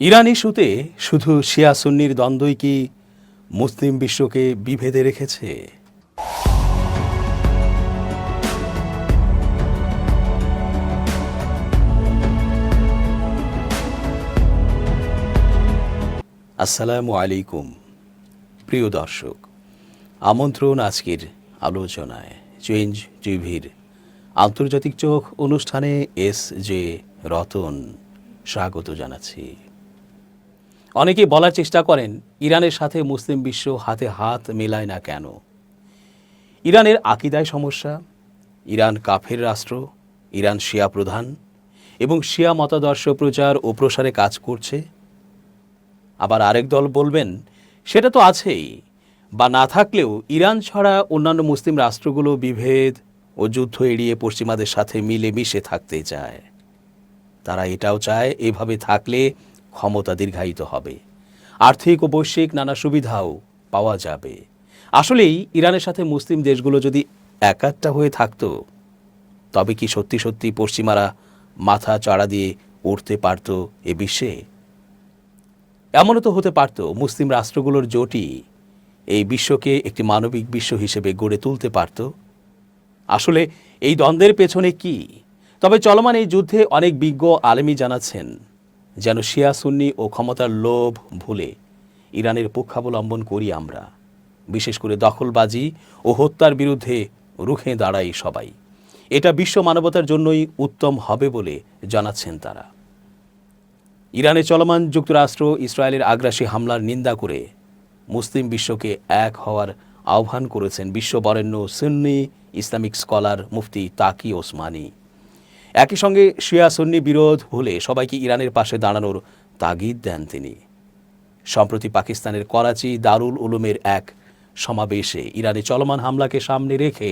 Iran ইস্যুতে শুধু শিয়া সুন্নির দ্বন্দ্বই কি মুসলিম বিশ্বকে বিভেদে রেখেছে? আসসালামু আলাইকুম প্রিয় দর্শক, আমন্ত্রণ আজকের আলোচনায়। চেঞ্জ টিভির আন্তর্জাতিক চোখ অনুষ্ঠানে এস.জে. রতন স্বাগত জানাচ্ছি। অনেকেই বলার চেষ্টা করেন, ইরানের সাথে মুসলিম বিশ্ব হাতে হাত মেলায় না কেন? ইরানের আকিদায় সমস্যা, ইরান কাফের রাষ্ট্র, ইরান শিয়া প্রধান এবং শিয়া মতাদর্শ প্রচার ও প্রসারে কাজ করছে। আবার আরেক দল বলবেন, সেটা তো আছেই, বা না থাকলেও ইরান ছাড়া অন্যান্য মুসলিম রাষ্ট্রগুলো বিভেদ ও যুদ্ধ এড়িয়ে পশ্চিমাদের সাথে মিলেমিশে থাকতে চায়। তারা এটাও চায় এভাবে থাকলে ক্ষমতা দীর্ঘায়িত হবে, আর্থিক ও বৈশ্বিক নানা সুবিধাও পাওয়া যাবে। আসলেই ইরানের সাথে মুসলিম দেশগুলো যদি একাট্টা হয়ে থাকতো, তবে কি সত্যি সত্যি পশ্চিমারা মাথা চাড়া দিয়ে উঠতে পারত এ বিশ্বে? এমনও তো হতে পারত মুসলিম রাষ্ট্রগুলোর জোটই এই বিশ্বকে একটি মানবিক বিশ্ব হিসেবে গড়ে তুলতে পারত। আসলে এই দ্বন্দ্বের পেছনে কি? তবে চলমান এই যুদ্ধে অনেক বিজ্ঞ আলেমী জানাচ্ছেন, যেন শিয়া সুন্নি ও ক্ষমতার লোভ ভুলে ইরানের পক্ষাবলম্বন করি আমরা। বিশেষ করে দখলবাজি ও হত্যার বিরুদ্ধে রুখে দাঁড়াই সবাই। এটা বিশ্ব মানবতার জন্যই উত্তম হবে বলে জানাচ্ছেন তারা। ইরানে চলমান যুক্তরাষ্ট্র ইসরায়েলের আগ্রাসী হামলার নিন্দা করে মুসলিম বিশ্বকে এক হওয়ার আহ্বান করেছেন বিশ্ববরেণ্য সুন্নি ইসলামিক স্কলার মুফতি তাকি ওসমানী। একই সঙ্গে শিয়া সুন্নি বিরোধ ভুলে সবাইকে ইরানের পাশে দাঁড়ানোর তাগিদ দেন তিনি। সম্প্রতি পাকিস্তানের করাচি দারুল উলুমের এক সমাবেশে ইরানে চলমান হামলাকে সামনে রেখে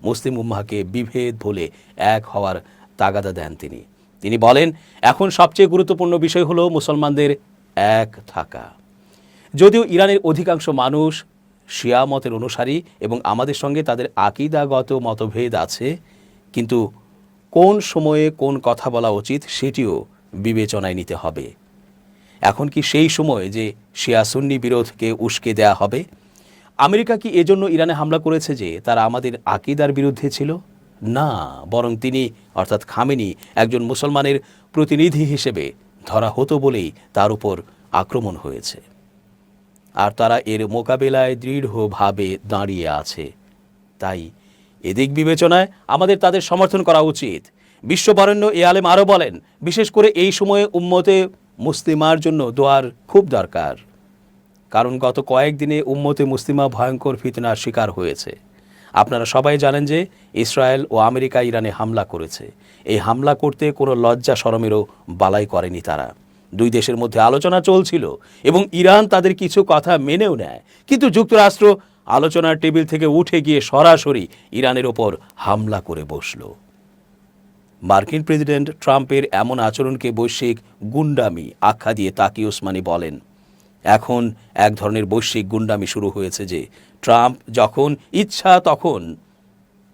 মুসলিম উম্মাহকে বিভেদ ভুলে এক হওয়ার তাগাদা দেন তিনি। তিনি বলেন, এখন সবচেয়ে গুরুত্বপূর্ণ বিষয় হলো মুসলমানদের এক থাকা। যদিও ইরানের অধিকাংশ মানুষ শিয়া মতের অনুসারী এবং আমাদের সঙ্গে তাদের আকিদাগত মতভেদ আছে, কিন্তু কোন সময়ে কোন কথা বলা উচিত সেটিও বিবেচনায় নিতে হবে। এখন কি সেই সময় যে শিয়া সুন্নি বিরোধকে উস্কে দেয়া হবে? আমেরিকা কি এজন্য ইরানে হামলা করেছে যে তারা আমাদের আকিদার বিরুদ্ধে ছিল? না, বরং তিনি অর্থাৎ খামেনি একজন মুসলমানের প্রতিনিধি হিসেবে ধরা হতো বলেই তার উপর আক্রমণ হয়েছে, আর তারা এর মোকাবেলায় দৃঢ়ভাবে দাঁড়িয়ে আছে। তাই এদিক বিবেচনায় আমাদের তাদের সমর্থন করা উচিত। বিশ্ববরেণ্য এ আলেম আরও বলেন, বিশেষ করে এই সময়ে উম্মতে মুসলিমার জন্য দোয়ার খুব দরকার। কারণ গত কয়েকদিনে উম্মতে মুসলিমা ভয়ঙ্কর ফিতনার শিকার হয়েছে। আপনারা সবাই জানেন যে ইসরায়েল ও আমেরিকা ইরানে হামলা করেছে। এই হামলা করতে কোনো লজ্জা শরমেরও বালাই করেনি তারা। দুই দেশের মধ্যে আলোচনা চলছিল এবং ইরান তাদের কিছু কথা মেনেও নেয়, কিন্তু যুক্তরাষ্ট্র আলোচনার টেবিল থেকে উঠে গিয়ে সরাসরি ইরানের ওপর হামলা করে বসল। মার্কিন প্রেসিডেন্ট ট্রাম্পের এমন আচরণকে বৈশ্বিক গুন্ডামি আখ্যা দিয়ে তাকি ওসমানী বলেন, এখন এক ধরনের বৈশ্বিক গুন্ডামি শুরু হয়েছে যে ট্রাম্প যখন ইচ্ছা তখন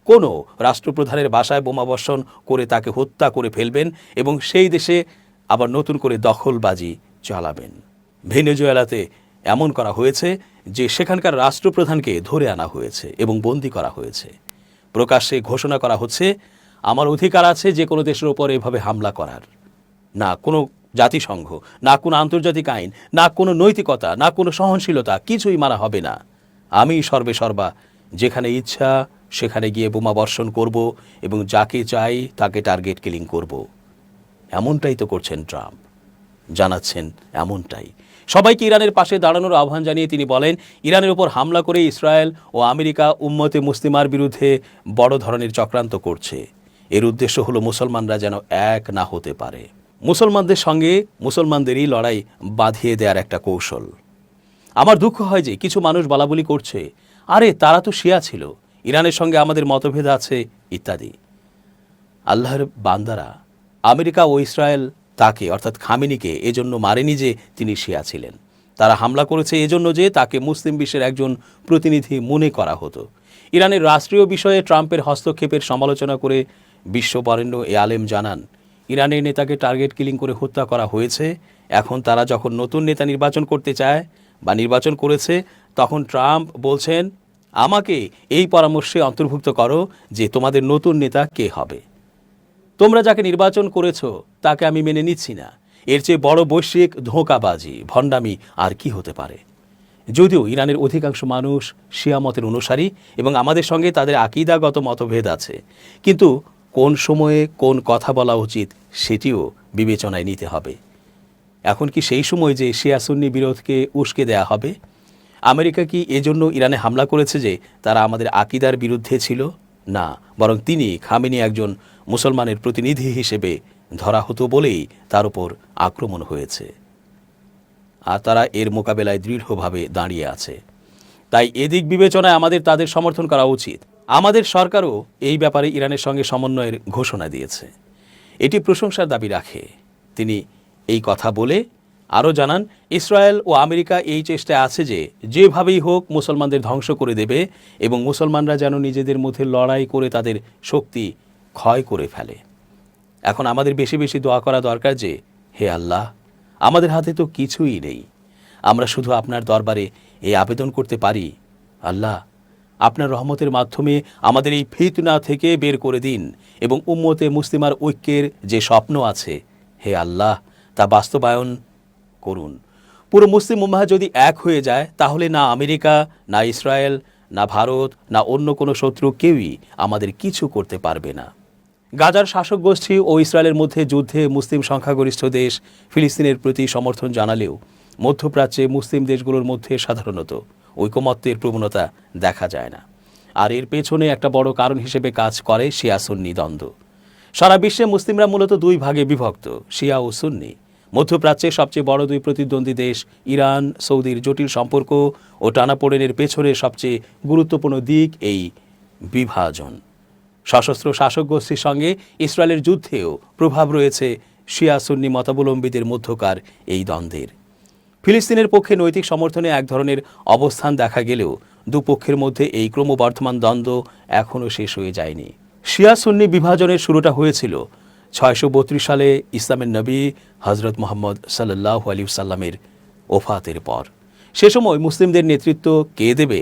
কোনো রাষ্ট্রপ্রধানের বাসায় বোমাবর্ষণ করে তাকে হত্যা করে ফেলবেন এবং সেই দেশে আবার নতুন করে দখলবাজি চালাবেন। ভেনেজুয়েলাতে এমন করা হয়েছে যে সেখানকার রাষ্ট্রপ্রধানকে ধরে আনা হয়েছে এবং বন্দী করা হয়েছে। প্রকাশ্যে ঘোষণা করা হচ্ছে, আমার অধিকার আছে যে কোনো দেশের ওপর এভাবে হামলা করার। না কোনো জাতিসংঘ, না কোনো আন্তর্জাতিক আইন, না কোনো নৈতিকতা, না কোনো সহনশীলতা, কিছুই মানা হবে না। আমি সর্বেসর্বা, যেখানে ইচ্ছা সেখানে গিয়ে বোমা বর্ষণ করব এবং যাকে চাই তাকে টার্গেট কিলিং করব। এমনটাই তো করছেন ট্রাম্প, জানাচ্ছেন এমনটাই। সবাইকে ইরানের পাশে দাঁড়ানোর আহ্বান জানিয়ে তিনি বলেন, ইরানের ওপর হামলা করে ইসরায়েল ও আমেরিকা উম্মতে মুসলিমার বিরুদ্ধে বড় ধরনের চক্রান্ত করছে। এর উদ্দেশ্য হলো মুসলমানরা যেন এক না হতে পারে। মুসলমানদের সঙ্গে মুসলমানদেরই লড়াই বাঁধিয়ে দেওয়ার একটা কৌশল। আমার দুঃখ হয় যে কিছু মানুষ বলাবলি করছে, আরে তারা তো শিয়া ছিল, ইরানের সঙ্গে আমাদের মতভেদ আছে ইত্যাদি। আল্লাহর বান্দারা, আমেরিকা ও ইসরায়েল তাকে অর্থাৎ খামেনিকে এজন্য মারেনি যে তিনি শিয়া ছিলেন। তারা হামলা করেছে এজন্য যে তাকে মুসলিম বিশ্বের একজন প্রতিনিধি মনে করা হতো। ইরানের রাষ্ট্রীয় বিষয়ে ট্রাম্পের হস্তক্ষেপের সমালোচনা করে বিশ্ববরেণ্য এ আলেম জানান, ইরানের নেতাকে টার্গেট কিলিং করে হত্যা করা হয়েছে। এখন তারা যখন নতুন নেতা নির্বাচন করতে চায় বা নির্বাচন করেছে, তখন ট্রাম্প বলছেন, আমাকে এই পরামর্শে অন্তর্ভুক্ত করো যে তোমাদের নতুন নেতা কে হবে। তোমরা যাকে নির্বাচন করেছ তাকে আমি মেনে নিচ্ছি না। এর চেয়ে বড় বৈশ্বিক ধোঁকাবাজি, ভণ্ডামি আর কি হতে পারে। যদিও ইরানের অধিকাংশ মানুষ শিয়া মতের অনুসারী এবং আমাদের সঙ্গে তাদের আকীদাগত মতভেদ আছে, কিন্তু কোন সময়ে কোন কথা বলা উচিত সেটিও বিবেচনায় নিতে হবে। এখন কি সেই সময় যে শিয়া সুন্নি বিরোধকে উস্কে দেয়া হবে? আমেরিকা কি এজন্য ইরানে হামলা করেছে যে তারা আমাদের আকীদার বিরুদ্ধে ছিল? না, বরং তিনি খামেনি একজন মুসলমানের প্রতিনিধি হিসেবে ধরা হতো বলেই তার উপর আক্রমণ হয়েছে, আর তারা এর মোকাবেলায় দৃঢ়ভাবে দাঁড়িয়ে আছে। তাই এদিক বিবেচনায় আমাদের তাদের সমর্থন করা উচিত। আমাদের সরকারও এই ব্যাপারে ইরানের সঙ্গে সমন্বয়ের ঘোষণা দিয়েছে, এটি প্রশংসার দাবি রাখে। তিনি এই কথা বলে আরও জানান, ইসরায়েল ও আমেরিকা এই চেষ্টায় আছে যে যেভাবেই হোক মুসলমানদের ধ্বংস করে দেবে এবং মুসলমানরা যেন নিজেদের মধ্যে লড়াই করে তাদের শক্তি ক্ষয় করে ফেলে। এখন আমাদের বেশি বেশি দোয়া করা দরকার যে, হে আল্লাহ, আমাদের হাতে তো কিছুই নেই, আমরা শুধু আপনার দরবারে এই আবেদন করতে পারি, আল্লাহ, আপনার রহমতের মাধ্যমে আমাদের এই ফিতনা থেকে বের করে দিন এবং উম্মতে মুসলিমার ঐক্যের যে স্বপ্ন আছে, হে আল্লাহ, তা বাস্তবায়ন করুন। পুরো মুসলিম উম্মাহ যদি এক হয়ে যায়, তাহলে না আমেরিকা, না ইসরায়েল, না ভারত, না অন্য কোনো শত্রু কেউই আমাদের কিছু করতে পারবে না। গাজার শাসক গোষ্ঠী ও ইসরায়েলের মধ্যে যুদ্ধে মুসলিম সংখ্যাগরিষ্ঠ দেশ ফিলিস্তিনের প্রতি সমর্থন জানালেও মধ্যপ্রাচ্যে মুসলিম দেশগুলোর মধ্যে সাধারণত ঐকমত্যের প্রবণতা দেখা যায় না। আর এর পেছনে একটা বড় কারণ হিসেবে কাজ করে শিয়া সুন্নি দ্বন্দ্ব। সারা বিশ্বে মুসলিমরা মূলত দুই ভাগে বিভক্ত, শিয়া ও সুন্নি। মধ্যপ্রাচ্যের সবচেয়ে বড় দুই প্রতিদ্বন্দ্বী দেশ ইরান সৌদির জটিল সম্পর্ক ও টানাপোড়েনের পেছনে সবচেয়ে গুরুত্বপূর্ণ দিক এই বিভাজন। সশস্ত্র শাসক গোষ্ঠীর সঙ্গে ইসরায়েলের যুদ্ধেও প্রভাব রয়েছে শিয়া সুন্নি মতাবলম্বীদের মধ্যকার এই দ্বন্দ্বের। ফিলিস্তিনের পক্ষে নৈতিক সমর্থনে এক ধরনের অবস্থান দেখা গেলেও দুপক্ষের মধ্যে এই ক্রমবর্ধমান দ্বন্দ্ব এখনও শেষ হয়ে যায়নি। শিয়া সুন্নি বিভাজনের শুরুটা হয়েছিল 632 সালে ইসলামের নবী হজরত মুহাম্মদ সাল্লাল্লাহু আলাইহি সাল্লামের ওফাতের পর। সে সময় মুসলিমদের নেতৃত্ব কে দেবে,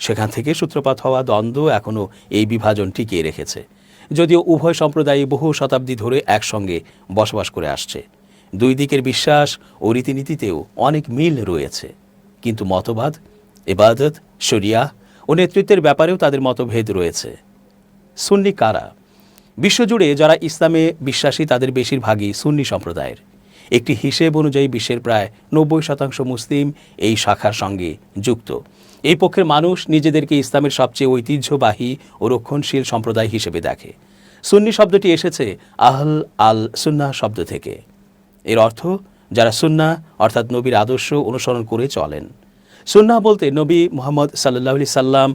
সেখান থেকে সূত্রপাত হওয়া দ্বন্দ্ব এখনও এই বিভাজন টিকিয়ে রেখেছে। যদিও উভয় সম্প্রদায়ই বহু শতাব্দী ধরে একসঙ্গে বসবাস করে আসছে, দুই দিকের বিশ্বাস ও রীতিনীতিতেও অনেক মিল রয়েছে, কিন্তু মতবাদ, ইবাদত, শরিয়া ও নেতৃত্বের ব্যাপারেও তাদের মতভেদ রয়েছে। সুন্নি কারা? বিশ্বজুড়ে যারা ইসলামে বিশ্বাসী তাদের বেশিরভাগই সুন্নি সম্প্রদায়ের। একটি হিসেব অনুযায়ী বিশ্বের প্রায় 90% মুসলিম এই শাখার সঙ্গে যুক্ত। এই পক্ষের মানুষ নিজেদেরকে ইসলামের সবচেয়ে ঐতিহ্যবাহী ও রক্ষণশীল সম্প্রদায় হিসেবে দেখে। সুন্নি শব্দটি এসেছে আহল আল সুন্নাহ শব্দ থেকে। এর অর্থ যারা সুন্নাহ অর্থাৎ নবীর আদর্শ অনুসরণ করে চলেন। সুন্নাহ বলতে নবী মুহাম্মদ সাল্লাল্লাহু আলাইহি সাল্লাম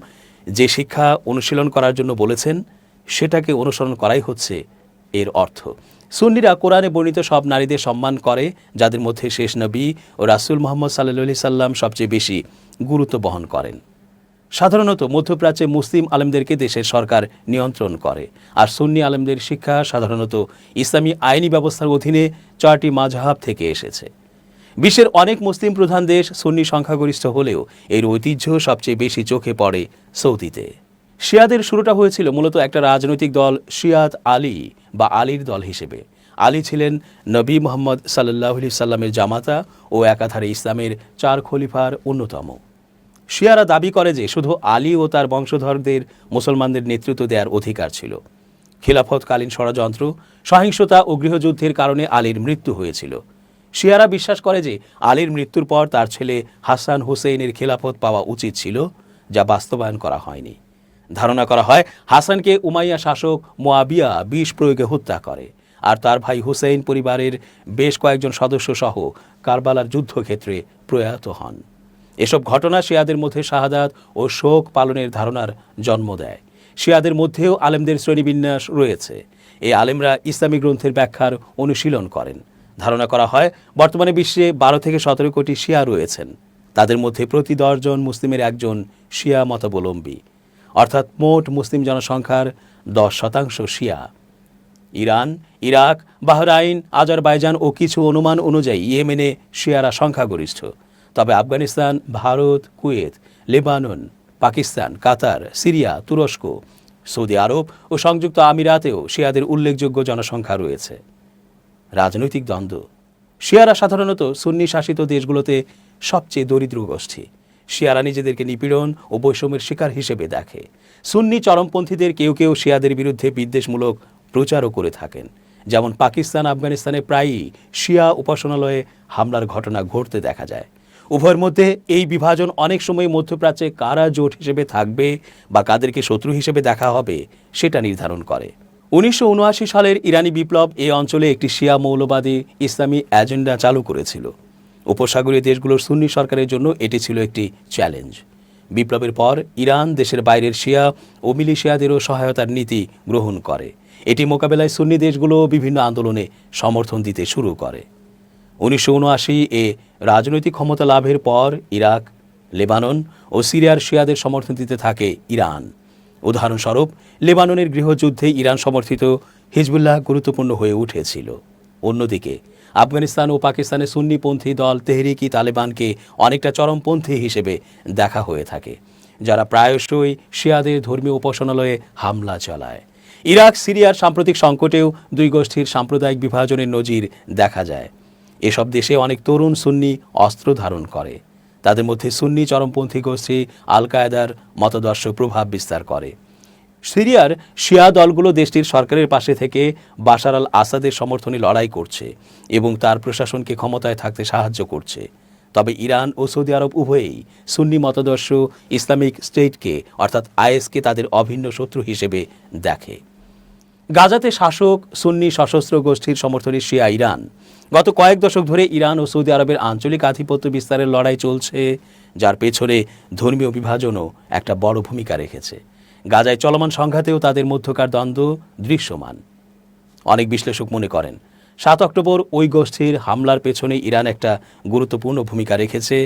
যে শিক্ষা অনুশীলন করার জন্য বলেছেন সেটাকে অনুসরণ করাই হচ্ছে এর অর্থ। সুন্নিরা কোরআনে বর্ণিত সব নারীদের সম্মান করে, যাদের মধ্যে শেষ নবী ও রাসূল মুহাম্মদ সাল্লাল্লাহু আলাইহি সাল্লাম সবচেয়ে বেশি গুরুত্ব বহন করেন। সাধারণত মধ্যপ্রাচ্যে মুসলিম আলেমদেরকে দেশের সরকার নিয়ন্ত্রণ করে, আর সুন্নি আলেমদের শিক্ষা সাধারণত ইসলামী আইনি ব্যবস্থার অধীনে 4টি মাযহাব থেকে এসেছে। বিশ্বের অনেক মুসলিম প্রধান দেশ সুন্নি সংখ্যাগরিষ্ঠ হলেও এর ঐতিহ্য সবচেয়ে বেশি চোখে পড়ে সৌদিতে। শিয়াদের শুরুটা হয়েছিল মূলত একটা রাজনৈতিক দল শিয়াত আলী বা আলীর দল হিসেবে। আলী ছিলেন নবী মুহাম্মদ সাল্লাল্লাহু আলাইহি সাল্লামের জামাতা ও একাধারে ইসলামের 4 খলিফার অন্যতম। শিয়ারা দাবি করে যে শুধু আলী ও তার বংশধরদের মুসলমানদের নেতৃত্ব দেওয়ার অধিকার ছিল। খিলাফতকালীন ষড়যন্ত্র, সহিংসতা ও গৃহযুদ্ধের কারণে আলীর মৃত্যু হয়েছিল। শিয়ারা বিশ্বাস করে যে আলীর মৃত্যুর পর তার ছেলে হাসান হুসেইনের খিলাফত পাওয়া উচিত ছিল, যা বাস্তবায়ন করা হয়নি। ধারণা করা হয় হাসানকে উমাইয়া শাসক মুয়াবিয়া বিষ প্রয়োগে হত্যা করে, আর তার ভাই হুসেইন পরিবারের বেশ কয়েকজন সদস্য সহ কারবালার যুদ্ধক্ষেত্রে প্রয়াত হন। এসব ঘটনা শিয়াদের মধ্যে শাহাদাত ও শোক পালনের ধারণার জন্ম দেয়। শিয়াদের মধ্যেও আলেমদের শ্রেণীবিন্যাস রয়েছে। এই আলেমরা ইসলামী গ্রন্থের ব্যাখ্যার অনুশীলন করেন। ধারণা করা হয় বর্তমানে বিশ্বে 12 থেকে 17 কোটি শিয়া রয়েছেন। তাদের মধ্যে প্রতি 10 জন মুসলিমের একজন শিয়া মতাবলম্বী, অর্থাৎ মোট মুসলিম জনসংখ্যার 10% শিয়া। ইরান, ইরাক, বাহরাইন, আজারবাইজান ও কিছু অনুমান অনুযায়ী ইয়েমেনে শিয়ারা সংখ্যাগরিষ্ঠ। তবে আফগানিস্তান, ভারত, কুয়েত, লেবানন, পাকিস্তান, কাতার, সিরিয়া, তুরস্ক, সৌদি আরব ও সংযুক্ত আমিরাতেও শিয়াদের উল্লেখযোগ্য জনসংখ্যা রয়েছে। রাজনৈতিক দ্বন্দ্ব। শিয়ারা সাধারণত সুন্নি শাসিত দেশগুলোতে সবচেয়ে দরিদ্র গোষ্ঠী। শিয়ারা নিজেদেরকে নিপীড়ন ও বৈষম্যের শিকার হিসেবে দেখে। সুন্নি চরমপন্থীদের কেউ কেউ শিয়াদের বিরুদ্ধে বিদ্বেষমূলক প্রচারও করে থাকেন। যেমন পাকিস্তান, আফগানিস্তানে প্রায়ই শিয়া উপাসনালয়ে হামলার ঘটনা ঘটতে দেখা যায়। উভয়ের মধ্যে এই বিভাজন অনেক সময় মধ্যপ্রাচ্যে কারা জোট হিসেবে থাকবে বা কাদেরকে শত্রু হিসেবে দেখা হবে সেটা নির্ধারণ করে। 1979 সালের ইরানি বিপ্লব এই অঞ্চলে একটি শিয়া মৌলবাদী ইসলামী এজেন্ডা চালু করেছিল। উপসাগরীয় দেশগুলোর সুন্নি সরকারের জন্য এটি ছিল একটি চ্যালেঞ্জ। বিপ্লবের পর ইরান দেশের বাইরের শিয়া ও মিলিশিয়াদেরও সহায়তার নীতি গ্রহণ করে। এটি মোকাবেলায় সুন্নি দেশগুলো বিভিন্ন আন্দোলনে সমর্থন দিতে শুরু করে। 1979 রাজনৈতিক ক্ষমতা লাভের পর ইরাক, লেবানন ও সিরিয়ার শিয়াদের সমর্থন দিতে থাকে ইরান। উদাহরণস্বরূপ, লেবাননের গৃহযুদ্ধে ইরান সমর্থিত হিজবুল্লাহ গুরুত্বপূর্ণ হয়ে উঠেছিল। অন্যদিকে আফগানিস্তান ও পাকিস্তানে সুন্নিপন্থী দল তেহরিক ই তালেবানকে অনেকটা চরমপন্থী হিসেবে দেখা হয়ে থাকে, যারা প্রায়শই শিয়াদের ধর্মীয় উপাসনালয়ে হামলা চালায়। ইরাক, সিরিয়ার সাম্প্রতিক সংকটেও দুই গোষ্ঠীর সাম্প্রদায়িক বিভাজনের নজির দেখা যায়। এসব দেশে অনেক তরুণ সুন্নি অস্ত্র ধারণ করে। তাদের মধ্যে সুন্নি চরমপন্থী গোষ্ঠী আল কায়েদার মতাদর্শ প্রভাব বিস্তার করে। সিরিয়ার শিয়া দলগুলো দেশটির সরকারের পাশে থেকে বাশার আল আসাদের সমর্থনে লড়াই করছে এবং তার প্রশাসনকে ক্ষমতায় থাকতে সাহায্য করছে। তবে ইরান ও সৌদি আরব উভয়েই সুন্নি মতাদর্শ ইসলামিক স্টেটকে অর্থাৎ আইএসকে তাদের অভিন্ন শত্রু হিসেবে দেখে। গাজাতে শাসক সুন্নি সশস্ত্র গোষ্ঠীর সমর্থনে শিয়া ইরান। গত কয়েক দশক ধরে ইরান ও সৌদি আরবের আঞ্চলিক আধিপত্য বিস্তারের লড়াই চলছে, যার পেছনে ধর্মীয় বিভাজনও একটা বড় ভূমিকা রেখেছে। গাজায় চলমান সংঘাতেও তাদের মধ্যকার দ্বন্দ্ব দৃশ্যমান। অনেক বিশ্লেষক মনে করেন 7 অক্টোবর ওই গোষ্ঠীর হামলার পেছনে ইরান একটা গুরুত্বপূর্ণ ভূমিকা রেখেছে,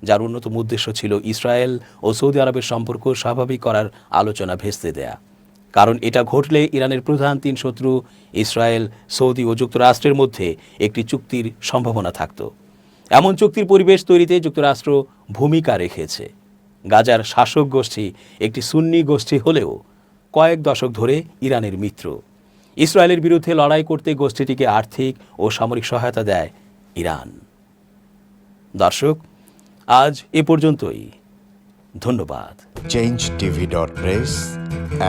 যার অন্যতম উদ্দেশ্য ছিল ইসরায়েল ও সৌদি আরবের সম্পর্ক স্বাভাবিক করার আলোচনা ভেস্তে দেয়া। কারণ এটা ঘটলে ইরানের প্রধান 3 শত্রু ইসরায়েল, সৌদি ও যুক্তরাষ্ট্রের মধ্যে একটি চুক্তির সম্ভাবনা থাকত। এমন চুক্তির পরিবেশ তৈরিতে যুক্তরাষ্ট্র ভূমিকা রেখেছে। গাজার শাসক গোষ্ঠী একটি সুন্নি গোষ্ঠী হলেও কয়েক দশক ধরে ইরানের মিত্র। ইসরায়েলের বিরুদ্ধে লড়াই করতে গোষ্ঠীটিকে আর্থিক ও সামরিক সহায়তা দেয় ইরান। দর্শক, আজ এ পর্যন্তই। ধন্যবাদ। change tv.press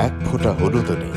এক ফোঁটা হলুদও নেই।